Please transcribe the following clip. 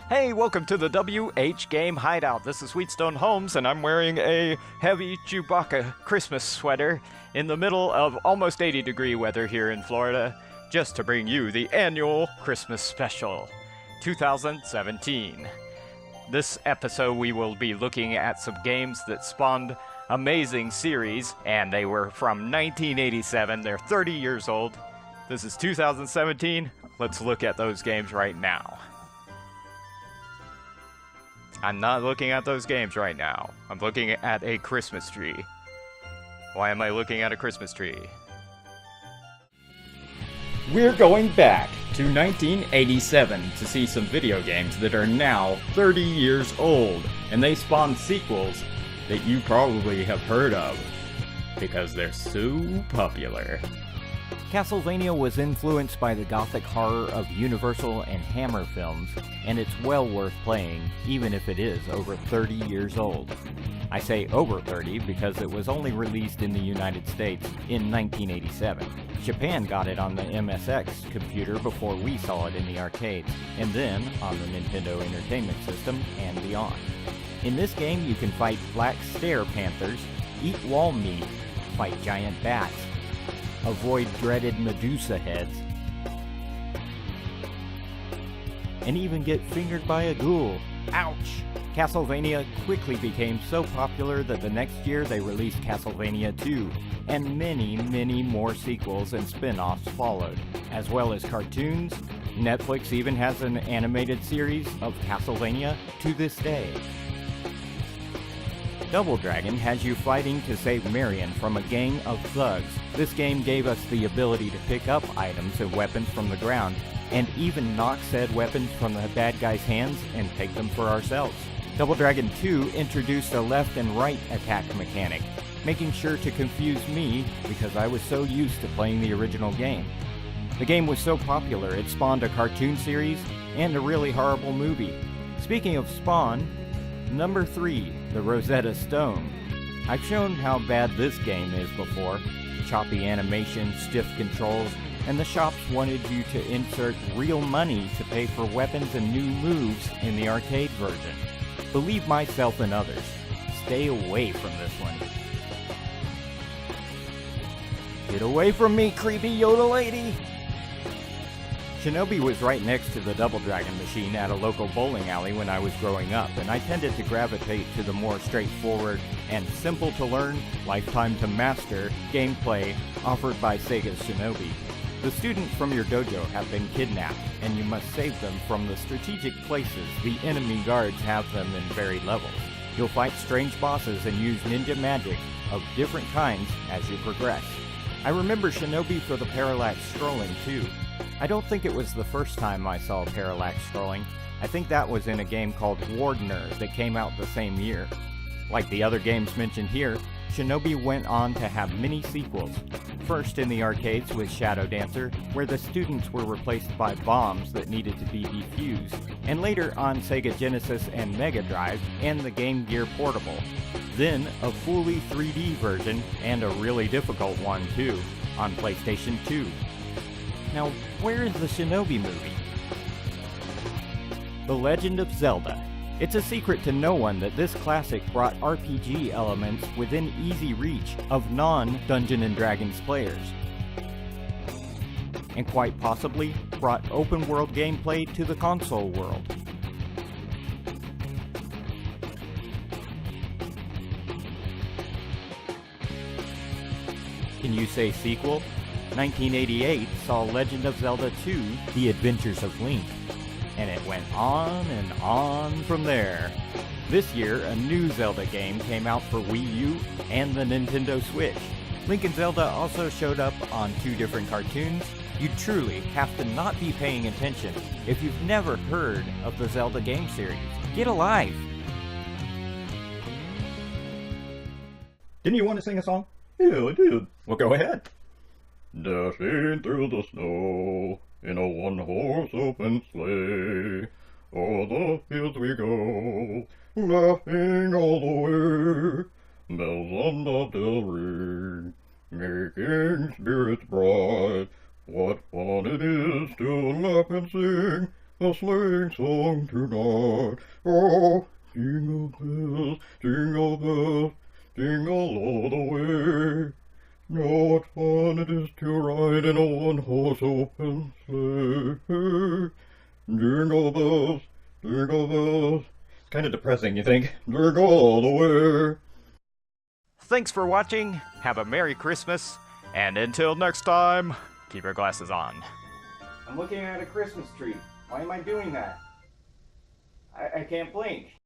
Hey, welcome to the WH Game Hideout. This is Wheatstone Holmes, and I'm wearing a heavy Chewbacca Christmas sweater in the middle of almost 80-degree weather here in Florida, just to bring you the annual Christmas special, 2017. This episode, we will be looking at some games that spawned amazing series, and they were from 1987. They're 30 years old. This is 2017. Let's look at those games right now. I'm not looking at those games right now. I'm looking at a Christmas tree. Why am I looking at a Christmas tree? We're going back to 1987 to see some video games that are now 30 years old, and they spawned sequels that you probably have heard of, because they're so popular. Castlevania was influenced by the gothic horror of Universal and Hammer films, and it's well worth playing, even if it is over 30 years old. I say over 30 because it was only released in the United States in 1987. Japan got it on the MSX computer before we saw it in the arcades, and then on the Nintendo Entertainment System and beyond. In this game you can fight black stare panthers, eat wall meat, fight giant bats, avoid dreaded Medusa heads, and even get fingered by a ghoul. Ouch! Castlevania quickly became so popular that the next year they released Castlevania 2, and many more sequels and spin-offs followed, as well as cartoons. Netflix even has an animated series of Castlevania to this day. Double Dragon has you fighting to save Marion from a gang of thugs. This game gave us the ability to pick up items and weapons from the ground, and even knock said weapons from the bad guy's hands and take them for ourselves. Double Dragon 2 introduced a left and right attack mechanic, making sure to confuse me because I was so used to playing the original game. The game was so popular it spawned a cartoon series and a really horrible movie. Speaking of Spawn, Number 3, the Rosetta Stone. I've shown how bad this game is before. Choppy animation, stiff controls, and the shops wanted you to insert real money to pay for weapons and new moves in the arcade version. Believe myself and others, stay away from this one. Get away from me, creepy Yoda lady! Shinobi was right next to the Double Dragon machine at a local bowling alley when I was growing up, and I tended to gravitate to the more straightforward and simple to learn, lifetime to master gameplay offered by Sega's Shinobi. The students from your dojo have been kidnapped, and you must save them from the strategic places the enemy guards have them in varied levels. You'll fight strange bosses and use ninja magic of different kinds as you progress. I remember Shinobi for the parallax scrolling too. I don't think it was the first time I saw parallax scrolling. I think that was in a game called Wardener that came out the same year. Like the other games mentioned here, Shinobi went on to have many sequels. First in the arcades with Shadow Dancer, where the students were replaced by bombs that needed to be defused, and later on Sega Genesis and Mega Drive and the Game Gear Portable. Then a fully 3D version, and a really difficult one too, on PlayStation 2. Now, where is the Shinobi movie? The Legend of Zelda. It's a secret to no one that this classic brought RPG elements within easy reach of non-Dungeons & Dragons players, and quite possibly brought open-world gameplay to the console world. Can you say sequel? 1988 saw Legend of Zelda 2, The Adventures of Link, and it went on and on from there. This year, a new Zelda game came out for Wii U and the Nintendo Switch. Link and Zelda also showed up on 2 different cartoons. You truly have to not be paying attention if you've never heard of the Zelda game series. Get a life! Didn't you want to sing a song? Yeah, I did. Well, go ahead. Dashing through the snow in a one-horse open sleigh, o'er the fields we go, laughing all the way. Bells on the bell ring, making spirits bright. What fun it is to laugh and sing a sleighing song tonight. Oh, jingle bells, jingle all the way. What fun it is to ride in a one-horse open sleigh. Jingle bells, jingle bells. It's kind of depressing, you think? Jingle all the way. Thanks for watching, have a Merry Christmas, and until next time, keep your glasses on. I'm looking at a Christmas tree. Why am I doing that? I can't blink.